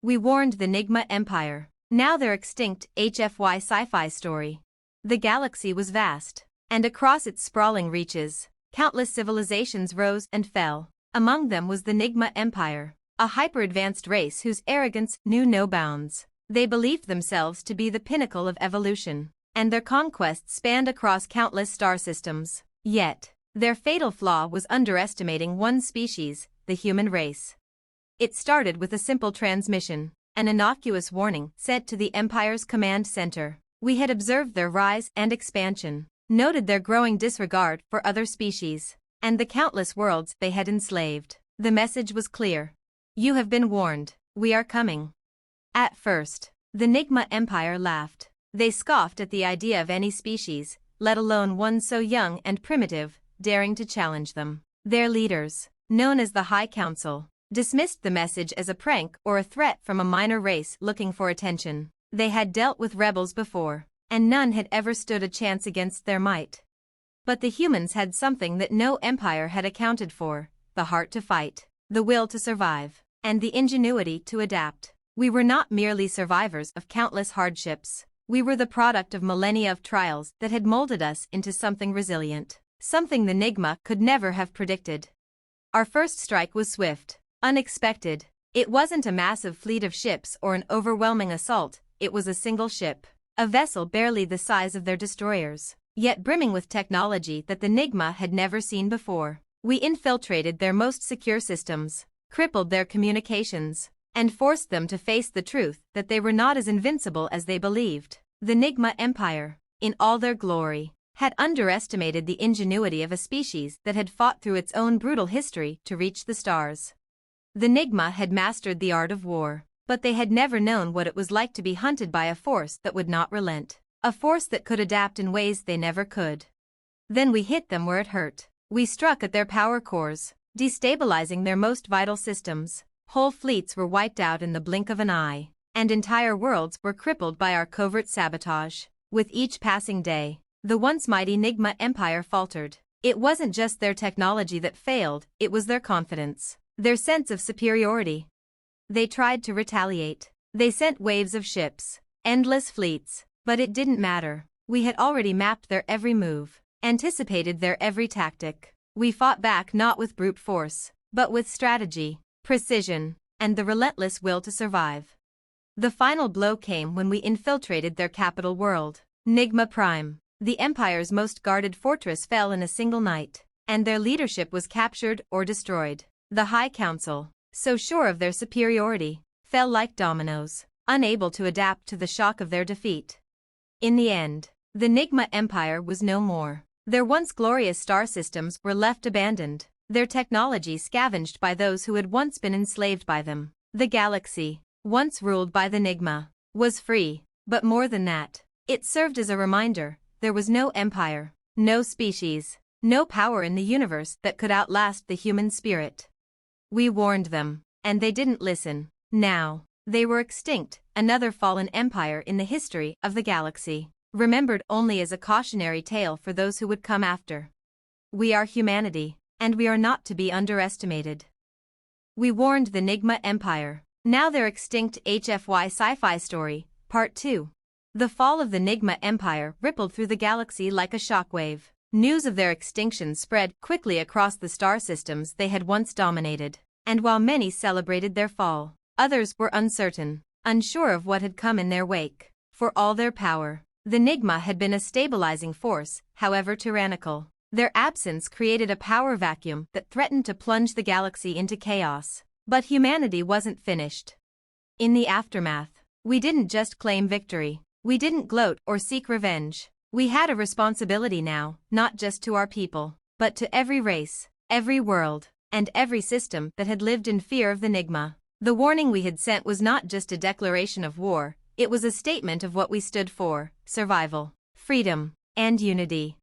We warned the NIGMA Empire. Now they're extinct. HFY Sci-Fi story. The galaxy was vast, and across its sprawling reaches, countless civilizations rose and fell. Among them was the NIGMA Empire, a hyper-advanced race whose arrogance knew no bounds. They believed themselves to be the pinnacle of evolution, and their conquests spanned across countless star systems. Yet, their fatal flaw was underestimating one species, the human race. It started with a simple transmission, an innocuous warning sent to the Empire's command center. We had observed their rise and expansion, noted their growing disregard for other species, and the countless worlds they had enslaved. The message was clear. You have been warned, we are coming. At first, the NIGMA Empire laughed. They scoffed at the idea of any species, let alone one so young and primitive, daring to challenge them. Their leaders, known as the High Council, dismissed the message as a prank or a threat from a minor race looking for attention. They had dealt with rebels before, and none had ever stood a chance against their might. But the humans had something that no empire had accounted for: the heart to fight, the will to survive, and the ingenuity to adapt. We were not merely survivors of countless hardships. We were the product of millennia of trials that had molded us into something resilient, something the NIGMA could never have predicted. Our first strike was swift, unexpected. It wasn't a massive fleet of ships or an overwhelming assault, it was a single ship, a vessel barely the size of their destroyers, yet brimming with technology that the NIGMA had never seen before. We infiltrated their most secure systems, crippled their communications, and forced them to face the truth that they were not as invincible as they believed. The NIGMA Empire, in all their glory, had underestimated the ingenuity of a species that had fought through its own brutal history to reach the stars. The NIGMA had mastered the art of war, but they had never known what it was like to be hunted by a force that would not relent, a force that could adapt in ways they never could. Then we hit them where it hurt. We struck at their power cores, destabilizing their most vital systems. Whole fleets were wiped out in the blink of an eye, and entire worlds were crippled by our covert sabotage. With each passing day, the once mighty NIGMA Empire faltered. It wasn't just their technology that failed, it was their confidence, their sense of superiority. They tried to retaliate. They sent waves of ships, endless fleets, but it didn't matter. We had already mapped their every move, anticipated their every tactic. We fought back not with brute force, but with strategy, precision, and the relentless will to survive. The final blow came when we infiltrated their capital world, NIGMA Prime. The Empire's most guarded fortress fell in a single night, and their leadership was captured or destroyed. The High Council, so sure of their superiority, fell like dominoes, unable to adapt to the shock of their defeat. In the end, the NIGMA Empire was no more. Their once glorious star systems were left abandoned, their technology scavenged by those who had once been enslaved by them. The galaxy, once ruled by the NIGMA, was free, but more than that, it served as a reminder: there was no empire, no species, no power in the universe that could outlast the human spirit. We warned them, and they didn't listen. Now, they were extinct, another fallen empire in the history of the galaxy, remembered only as a cautionary tale for those who would come after. We are humanity, and we are not to be underestimated. We warned the NIGMA Empire. Now they're extinct. HFY Sci-Fi story, Part 2. The fall of the NIGMA Empire rippled through the galaxy like a shockwave. News of their extinction spread quickly across the star systems they had once dominated, and while many celebrated their fall, others were uncertain, unsure of what had come in their wake. For all their power, the NIGMA had been a stabilizing force, however tyrannical. Their absence created a power vacuum that threatened to plunge the galaxy into chaos. But humanity wasn't finished. In the aftermath, we didn't just claim victory. We didn't gloat or seek revenge. We had a responsibility now, not just to our people, but to every race, every world, and every system that had lived in fear of the NIGMA. The warning we had sent was not just a declaration of war, it was a statement of what we stood for: survival, freedom, and unity.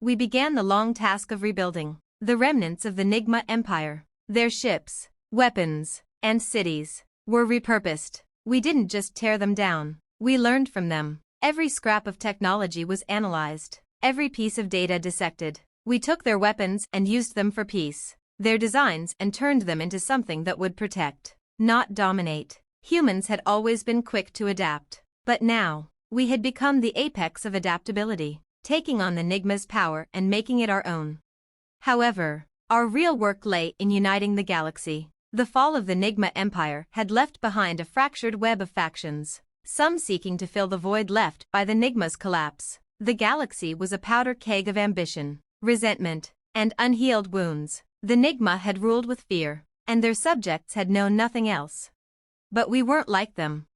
We began the long task of rebuilding the remnants of the NIGMA Empire. Their ships, weapons, and cities were repurposed. We didn't just tear them down, we learned from them. Every scrap of technology was analyzed, every piece of data dissected. We took their weapons and used them for peace, their designs, and turned them into something that would protect, not dominate. Humans had always been quick to adapt. But now, we had become the apex of adaptability, taking on the NIGMA's power and making it our own. However, our real work lay in uniting the galaxy. The fall of the NIGMA Empire had left behind a fractured web of factions, some seeking to fill the void left by the NIGMA's collapse. The galaxy was a powder keg of ambition, resentment, and unhealed wounds. The NIGMA had ruled with fear, and their subjects had known nothing else. But we weren't like them.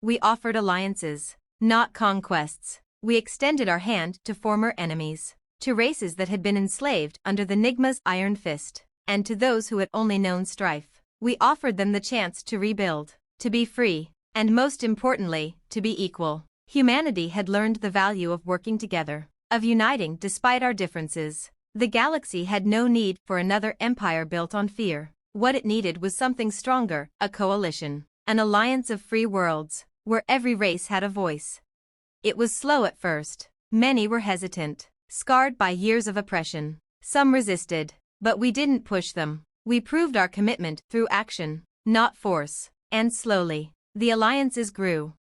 We offered alliances, not conquests. We extended our hand to former enemies, to races that had been enslaved under the NIGMA's iron fist, and to those who had only known strife. We offered them the chance to rebuild, to be free, and most importantly, to be equal. Humanity had learned the value of working together, of uniting despite our differences. The galaxy had no need for another empire built on fear. What it needed was something stronger, a coalition, an alliance of free worlds, where every race had a voice. It was slow at first. Many were hesitant, scarred by years of oppression. Some resisted, but we didn't push them. We proved our commitment through action, not force, and slowly, the alliances grew.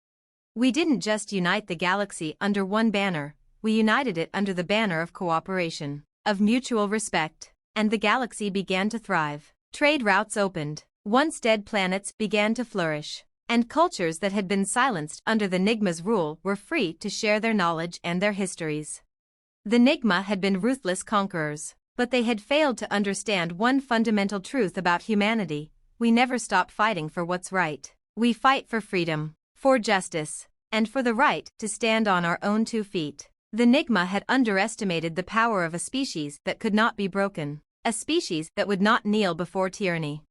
We didn't just unite the galaxy under one banner, we united it under the banner of cooperation, of mutual respect, and the galaxy began to thrive. Trade routes opened, once dead planets began to flourish, and cultures that had been silenced under the NIGMA's rule were free to share their knowledge and their histories. The NIGMA had been ruthless conquerors, but they had failed to understand one fundamental truth about humanity: we never stop fighting for what's right. We fight for freedom, for justice, and for the right to stand on our own 2 feet. The NIGMA had underestimated the power of a species that could not be broken, a species that would not kneel before tyranny.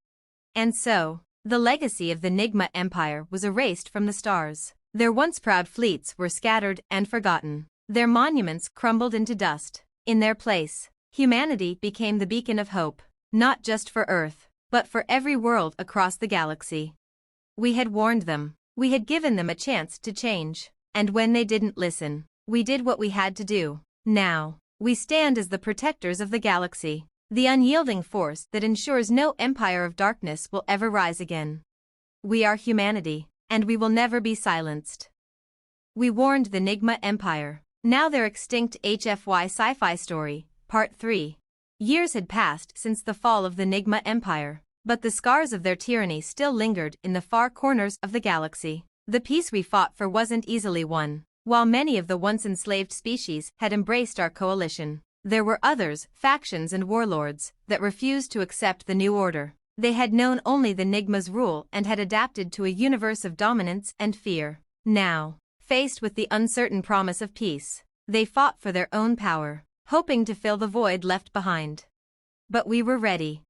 And so, the legacy of the NIGMA Empire was erased from the stars. Their once proud fleets were scattered and forgotten. Their monuments crumbled into dust. In their place, humanity became the beacon of hope, not just for Earth, but for every world across the galaxy. We had warned them. We had given them a chance to change. And when they didn't listen, we did what we had to do. Now, we stand as the protectors of the galaxy, the unyielding force that ensures no empire of darkness will ever rise again. We are humanity, and we will never be silenced. We warned the NIGMA Empire. Now their extinct HFY Sci-Fi story, Part 3. Years had passed since the fall of the NIGMA Empire, but the scars of their tyranny still lingered in the far corners of the galaxy. The peace we fought for wasn't easily won. While many of the once enslaved species had embraced our coalition, there were others, factions and warlords, that refused to accept the new order. They had known only the NIGMA's rule and had adapted to a universe of dominance and fear. Now, faced with the uncertain promise of peace, they fought for their own power, hoping to fill the void left behind. But we were ready.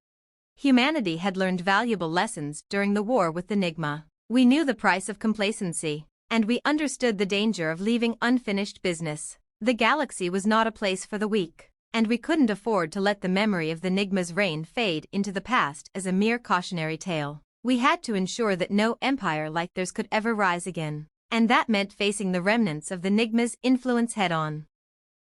Humanity had learned valuable lessons during the war with the NIGMA. We knew the price of complacency, and we understood the danger of leaving unfinished business. The galaxy was not a place for the weak, and we couldn't afford to let the memory of the NIGMA's reign fade into the past as a mere cautionary tale. We had to ensure that no empire like theirs could ever rise again, and that meant facing the remnants of the NIGMA's influence head-on.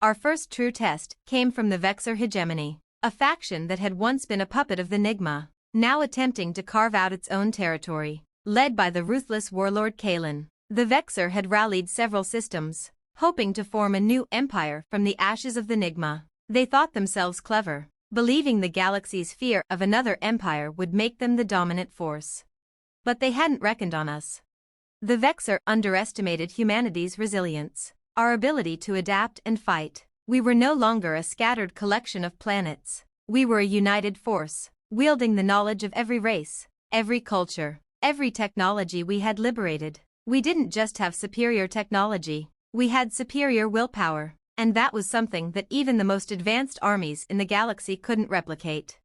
Our first true test came from the Vexor hegemony, a faction that had once been a puppet of the NIGMA, now attempting to carve out its own territory. Led by the ruthless warlord Kalen, the Vexor had rallied several systems, hoping to form a new empire from the ashes of the NIGMA. They thought themselves clever, believing the galaxy's fear of another empire would make them the dominant force. But they hadn't reckoned on us. The Vexor underestimated humanity's resilience, our ability to adapt and fight. We were no longer a scattered collection of planets. We were a united force, wielding the knowledge of every race, every culture, every technology we had liberated. We didn't just have superior technology, we had superior willpower, and that was something that even the most advanced armies in the galaxy couldn't replicate.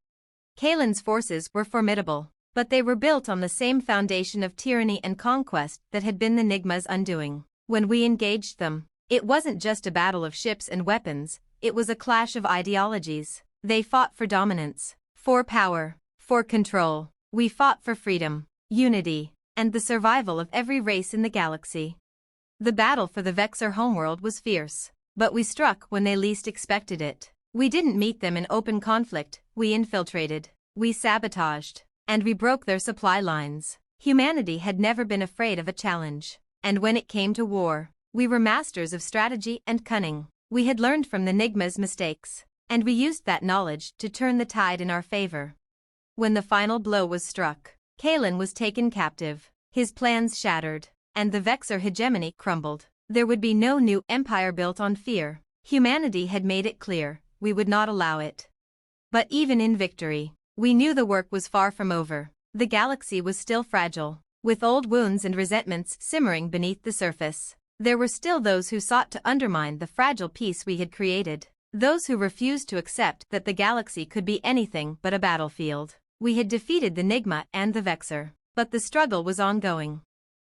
Kalen's forces were formidable, but they were built on the same foundation of tyranny and conquest that had been the NIGMA's undoing. When we engaged them, it wasn't just a battle of ships and weapons, it was a clash of ideologies. They fought for dominance, for power, for control. We fought for freedom, unity, and the survival of every race in the galaxy. The battle for the Vexor homeworld was fierce, but we struck when they least expected it. We didn't meet them in open conflict, we infiltrated, we sabotaged, and we broke their supply lines. Humanity had never been afraid of a challenge. And when it came to war, we were masters of strategy and cunning. We had learned from the NIGMA's mistakes, and we used that knowledge to turn the tide in our favor. When the final blow was struck, Kalen was taken captive, his plans shattered, and the Vexor hegemony crumbled. There would be no new empire built on fear. Humanity had made it clear, we would not allow it. But even in victory, we knew the work was far from over. The galaxy was still fragile, with old wounds and resentments simmering beneath the surface. There were still those who sought to undermine the fragile peace we had created. Those who refused to accept that the galaxy could be anything but a battlefield. We had defeated the NIGMA and the Vexor, but the struggle was ongoing.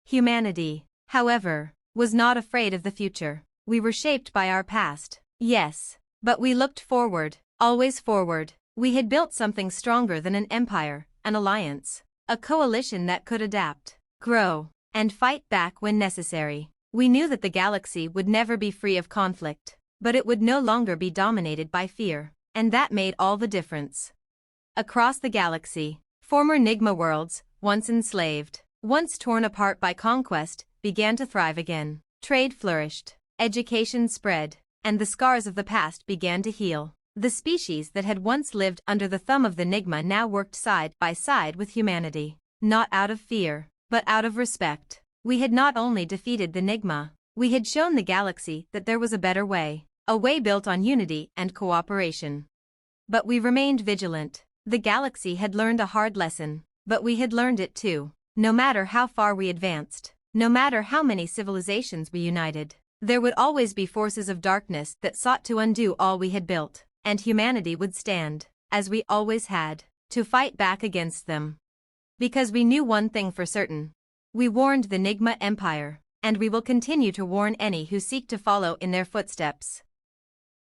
Humanity, however, was not afraid of the future. We were shaped by our past, yes, but we looked forward, always forward. We had built something stronger than an empire, an alliance, a coalition that could adapt, grow, and fight back when necessary. We knew that the galaxy would never be free of conflict, but it would no longer be dominated by fear, and that made all the difference. Across the galaxy, former NIGMA worlds, once enslaved, once torn apart by conquest, began to thrive again. Trade flourished, education spread, and the scars of the past began to heal. The species that had once lived under the thumb of the NIGMA now worked side by side with humanity, not out of fear, but out of respect. We had not only defeated the NIGMA, we had shown the galaxy that there was a better way, a way built on unity and cooperation. But we remained vigilant. The galaxy had learned a hard lesson, but we had learned it too. No matter how far we advanced, no matter how many civilizations we united, there would always be forces of darkness that sought to undo all we had built, and humanity would stand, as we always had, to fight back against them. Because we knew one thing for certain. We warned the NIGMA Empire, and we will continue to warn any who seek to follow in their footsteps.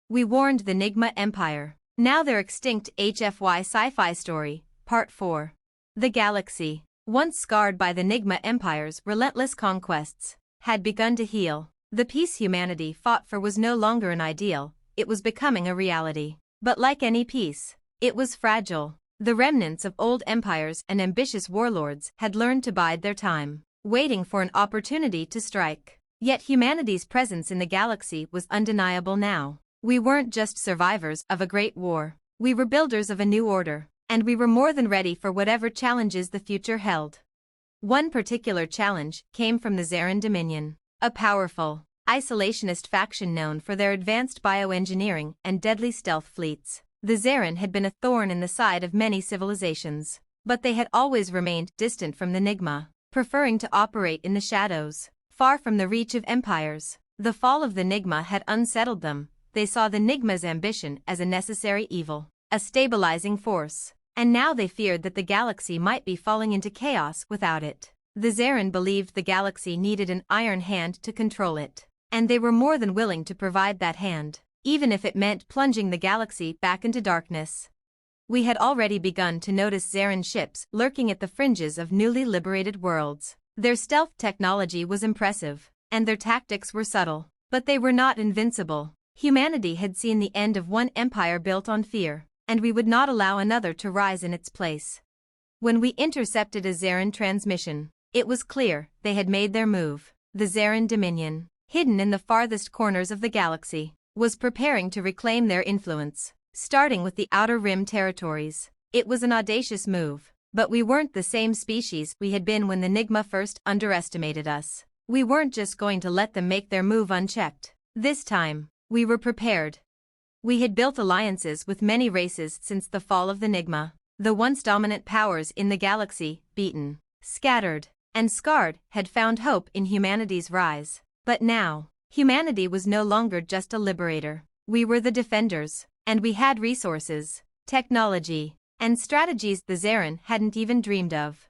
We warned the NIGMA Empire. Now their extinct HFY Sci-Fi story, Part 4. The galaxy, once scarred by the NIGMA Empire's relentless conquests, had begun to heal. The peace humanity fought for was no longer an ideal, it was becoming a reality. But like any peace, it was fragile. The remnants of old empires and ambitious warlords had learned to bide their time, waiting for an opportunity to strike. Yet humanity's presence in the galaxy was undeniable now. We weren't just survivors of a great war, we were builders of a new order, and we were more than ready for whatever challenges the future held. One particular challenge came from the Zarin Dominion, a powerful, isolationist faction known for their advanced bioengineering and deadly stealth fleets. The Zarin had been a thorn in the side of many civilizations, but they had always remained distant from the NIGMA, preferring to operate in the shadows, far from the reach of empires. The fall of the NIGMA had unsettled them. They saw the NIGMA's ambition as a necessary evil, a stabilizing force, and now they feared that the galaxy might be falling into chaos without it. The Zarin believed the galaxy needed an iron hand to control it, and they were more than willing to provide that hand, even if it meant plunging the galaxy back into darkness. We had already begun to notice Zarin ships lurking at the fringes of newly liberated worlds. Their stealth technology was impressive, and their tactics were subtle, but they were not invincible. Humanity had seen the end of one empire built on fear, and we would not allow another to rise in its place. When we intercepted a Zarin transmission, it was clear they had made their move. The Zarin Dominion, hidden in the farthest corners of the galaxy, was preparing to reclaim their influence, starting with the Outer Rim territories. It was an audacious move, but we weren't the same species we had been when the NIGMA first underestimated us. We weren't just going to let them make their move unchecked. This time, we were prepared. We had built alliances with many races since the fall of the NIGMA. The once dominant powers in the galaxy, beaten, scattered, and scarred, had found hope in humanity's rise. But now, humanity was no longer just a liberator. We were the defenders, and we had resources, technology, and strategies the Zarin hadn't even dreamed of.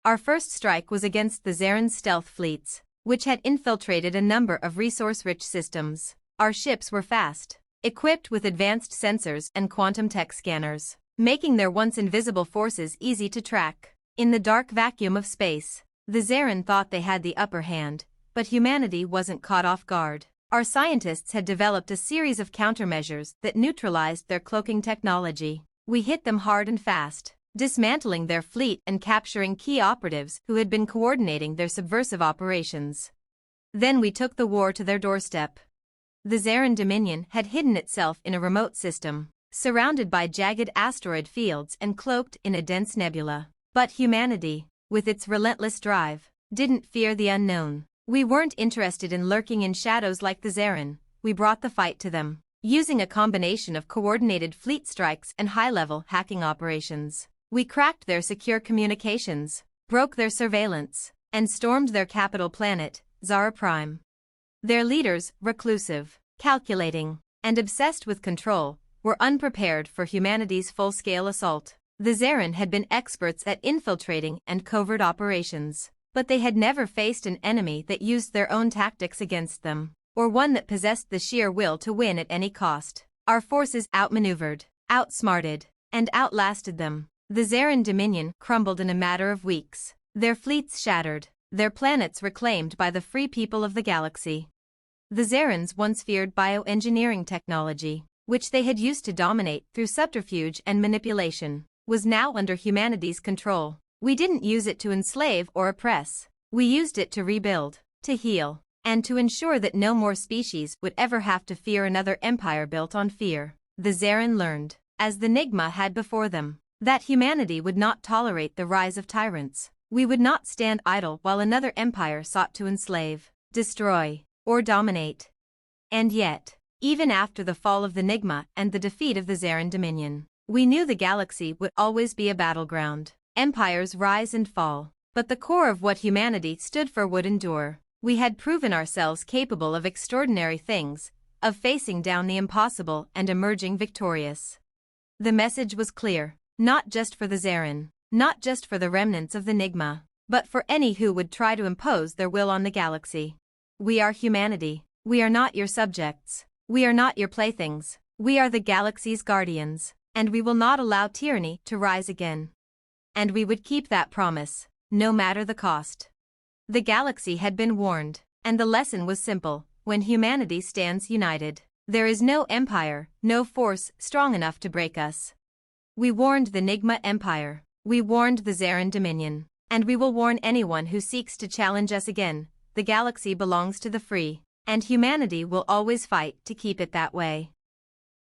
Our first strike was against the Zarin's stealth fleets, which had infiltrated a number of resource-rich systems. Our ships were fast, equipped with advanced sensors and quantum tech scanners, making their once invisible forces easy to track. In the dark vacuum of space, the Zarin thought they had the upper hand, but humanity wasn't caught off guard. Our scientists had developed a series of countermeasures that neutralized their cloaking technology. We hit them hard and fast, dismantling their fleet and capturing key operatives who had been coordinating their subversive operations. Then we took the war to their doorstep. The Zarin Dominion had hidden itself in a remote system, surrounded by jagged asteroid fields and cloaked in a dense nebula. But humanity, with its relentless drive, didn't fear the unknown. We weren't interested in lurking in shadows like the Zarin. We brought the fight to them, using a combination of coordinated fleet strikes and high-level hacking operations. We cracked their secure communications, broke their surveillance, and stormed their capital planet, Zara Prime. Their leaders, reclusive, calculating, and obsessed with control, were unprepared for humanity's full-scale assault. The Zarin had been experts at infiltrating and covert operations, but they had never faced an enemy that used their own tactics against them, or one that possessed the sheer will to win at any cost. Our forces outmaneuvered, outsmarted, and outlasted them. The Zarin Dominion crumbled in a matter of weeks, their fleets shattered, their planets reclaimed by the free people of the galaxy. The Zarins once feared bioengineering technology, which they had used to dominate through subterfuge and manipulation, was now under humanity's control. We didn't use it to enslave or oppress. We used it to rebuild, to heal, and to ensure that no more species would ever have to fear another empire built on fear. The Zarin learned, as the NIGMA had before them, that humanity would not tolerate the rise of tyrants. We would not stand idle while another empire sought to enslave, destroy, or dominate. And yet, even after the fall of the NIGMA and the defeat of the Zarin Dominion, we knew the galaxy would always be a battleground. Empires rise and fall, but the core of what humanity stood for would endure. We had proven ourselves capable of extraordinary things, of facing down the impossible and emerging victorious. The message was clear, not just for the Zarin, not just for the remnants of the NIGMA, but for any who would try to impose their will on the galaxy. We are humanity. We are not your subjects. We are not your playthings. We are the galaxy's guardians, and we will not allow tyranny to rise again. And we would keep that promise, no matter the cost. The galaxy had been warned, and the lesson was simple: when humanity stands united, there is no empire, no force strong enough to break us. We warned the NIGMA Empire. We warned the Zarin Dominion, and we will warn anyone who seeks to challenge us again. The galaxy belongs to the free, and humanity will always fight to keep it that way.